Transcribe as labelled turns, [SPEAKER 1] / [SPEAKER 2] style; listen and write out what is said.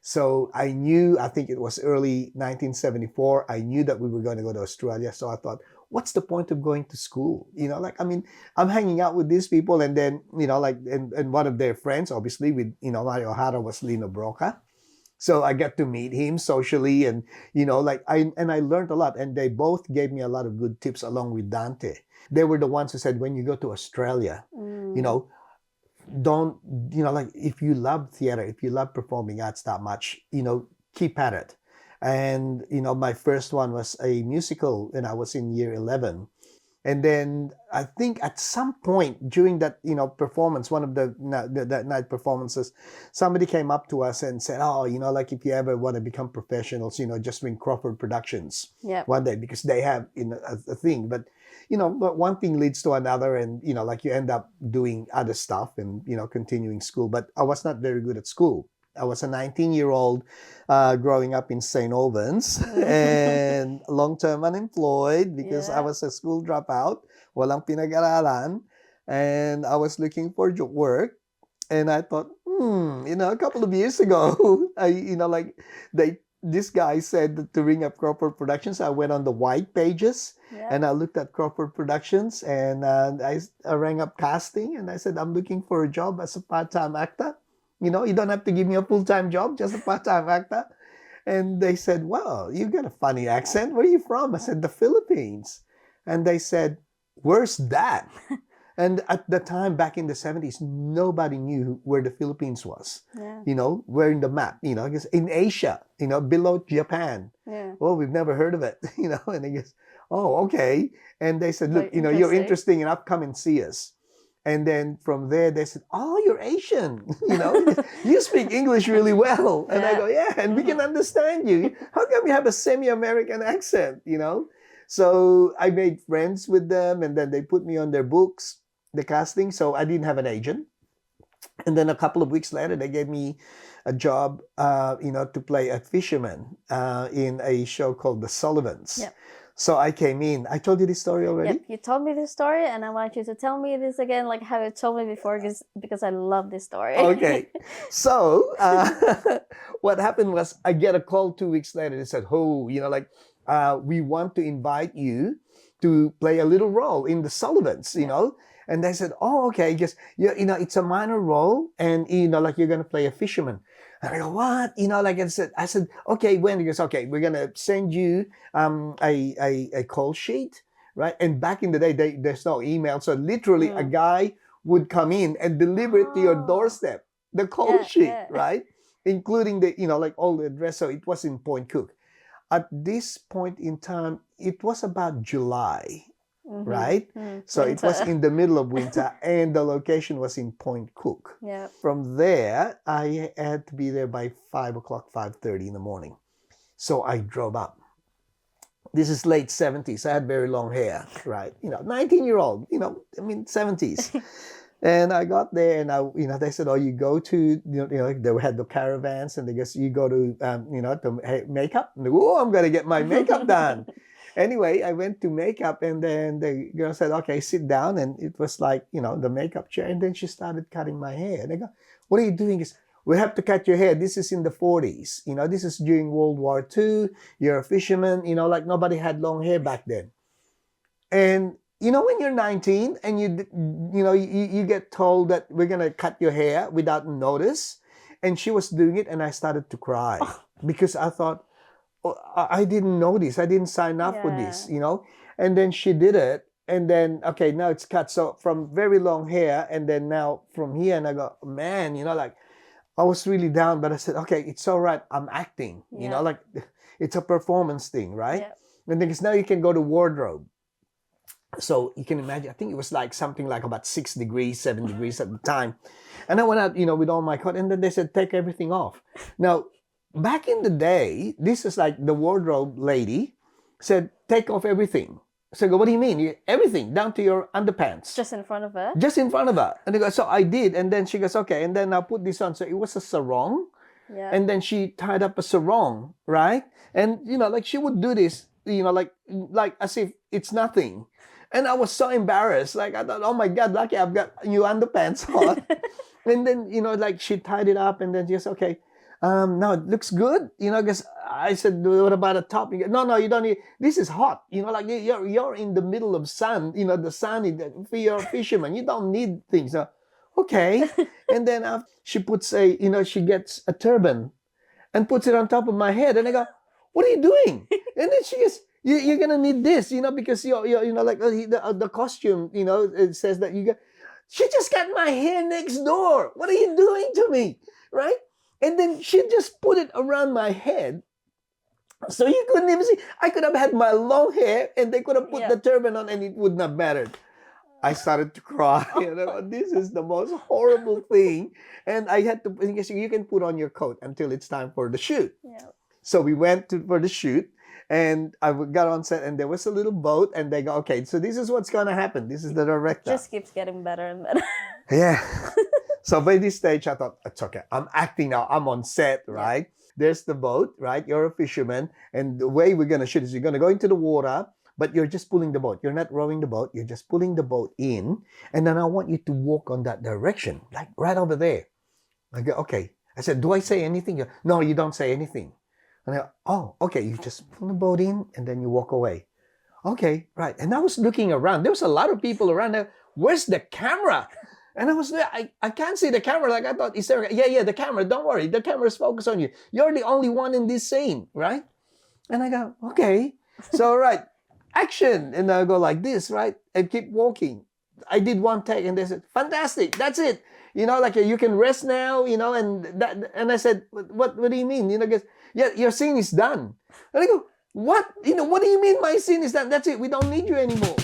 [SPEAKER 1] So I knew, I think it was early 1974, I knew that we were going to go to Australia. So I thought, what's the point of going to school? I mean, I'm hanging out with these people, and then, and one of their friends, obviously, with, Mario O'Hara, was Lino Broca. So I got to meet him socially, and, I learned a lot, and they both gave me a lot of good tips along with Dante. They were the ones who said, when you go to Australia, don't, if you love theater, if you love performing arts that much, keep at it. And, my first one was a musical when I was in year 11. And then I think at some point during that, performance, one of that night performances, somebody came up to us and said, oh, if you ever want to become professionals, just ring Crawford Productions one day, because they have, a thing. But, but one thing leads to another, and, you end up doing other stuff and, continuing school. But I was not very good at school. I was a 19-year-old growing up in St. Albans and long-term unemployed because I was a school dropout, walang pinag-aralan, and I was looking for work. And I thought, a couple of years ago, this guy said to ring up Crawford Productions. I went on the white pages and I looked at Crawford Productions, and I rang up casting, and I said, I'm looking for a job as a part-time actor. You don't have to give me a full-time job, just a part-time actor. And they said, well, you got a funny accent. Where are you from? I said, the Philippines. And they said, where's that? And at the time, back in the 70s, nobody knew where the Philippines was. Where in the map, I guess in Asia, below Japan. Well, we've never heard of it, and I guess, oh, okay. And they said, look, you're interesting enough, come and see us. And then from there, they said, oh, you're Asian, you speak English really well. And I go, yeah, and we can understand you. How come you have a semi-American accent, So I made friends with them, and then they put me on their books, the casting. So I didn't have an agent. And then a couple of weeks later, they gave me a job, to play a fisherman in a show called The Sullivans. So I came in. I told you this story already?
[SPEAKER 2] Yep, you told me this story, and I want you to tell me this again, like how you told me before, because I love this story.
[SPEAKER 1] Okay. So what happened was I get a call 2 weeks later. They said, we want to invite you to play a little role in The Sullivans, And they said, oh, okay, just, it's a minor role, and, you're going to play a fisherman. And I go, what? I said, okay, when? He goes, okay, we're going to send you a call sheet, right? And back in the day, there's no email. So literally a guy would come in and deliver it to your doorstep, the call sheet, right? Including the, all the address. So it was in Point Cook. At this point in time, it was about July. Right? So
[SPEAKER 2] Winter.
[SPEAKER 1] It was in the middle of winter, and the location was in Point Cook. From there, I had to be there by 5 o'clock, 5:30 in the morning. So I drove up. This is late 70s. I had very long hair, right? 19-year-old, 70s. And I got there, and they said, oh, you go to, they had the caravans, and they guess you go to, to makeup. And oh, I'm going to get my makeup done. Anyway, I went to makeup, and then the girl said, okay, sit down. And it was like, the makeup chair. And then she started cutting my hair. And I go, what are you doing? Is we have to cut your hair. This is in the 40s. This is during World War II. You're a fisherman. Nobody had long hair back then. And, when you're 19 and you get told that we're going to cut your hair without notice. And she was doing it, and I started to cry because I thought, I didn't know this. I didn't sign up for this, And then she did it. And then, okay, now it's cut. So from very long hair, and then now from here, and I go, man, I was really down, but I said, okay, it's all right. I'm acting, it's a performance thing, right? And then now you can go to wardrobe. So you can imagine, I think it was like something like about 6 degrees, 7 degrees at the time. And I went out, with all my coat, and then they said, take everything off. Now, back in the day, this is like the wardrobe lady said, take off everything. So I go, what do you mean? Everything, down to your underpants.
[SPEAKER 2] Just in front of her?
[SPEAKER 1] Just in front of her. And I go, so I did. And then she goes, okay. And then I put this on. So it was a sarong. And then she tied up a sarong, right? And, she would do this, like as if it's nothing. And I was so embarrassed. Like, I thought, oh my God, lucky I've got new underpants on. And then, she tied it up, and then just, okay. No, it looks good. Because I said, what about a top? No, you don't need, this is hot. Like you're in the middle of sun, the sun is, for your fisherman, you don't need things. Okay. And then she puts she gets a turban and puts it on top of my head. And I go, what are you doing? And then she goes, you're going to need this, because you're like the costume, it says that you got, she just got my hair next door. What are you doing to me? Right? And then she just put it around my head. So you couldn't even see. I could have had my long hair and they could have put the turban on and it wouldn't have mattered. I started to cry. This is the most horrible thing. And I had to, you can put on your coat until it's time for the shoot.
[SPEAKER 2] Yeah.
[SPEAKER 1] So we went for the shoot and I got on set and there was a little boat and they go, okay, so this is what's going to happen. This is the director.
[SPEAKER 2] Just keeps getting better and better.
[SPEAKER 1] Yeah. So by this stage, I thought, it's okay. I'm acting now. I'm on set, right? Yeah. There's the boat, right? You're a fisherman. And the way we're going to shoot is you're going to go into the water, but you're just pulling the boat. You're not rowing the boat. You're just pulling the boat in. And then I want you to walk on that direction, like right over there. I go, okay. I said, do I say anything? No, you don't say anything. And I go, oh, okay. You just pull the boat in and then you walk away. Okay, right. And I was looking around. There was a lot of people around there. Where's the camera? And I was there. I can't see the camera. Like I thought, is there? Yeah, the camera. Don't worry. The camera's focused on you. You're the only one in this scene, right? And I go, okay. So, right. Action. And I go like this, right? And keep walking. I did one take and they said, fantastic. That's it. Like you can rest now, and I said, what do you mean? Because, yeah, your scene is done. And I go, what? What do you mean my scene is done? That's it. We don't need you anymore.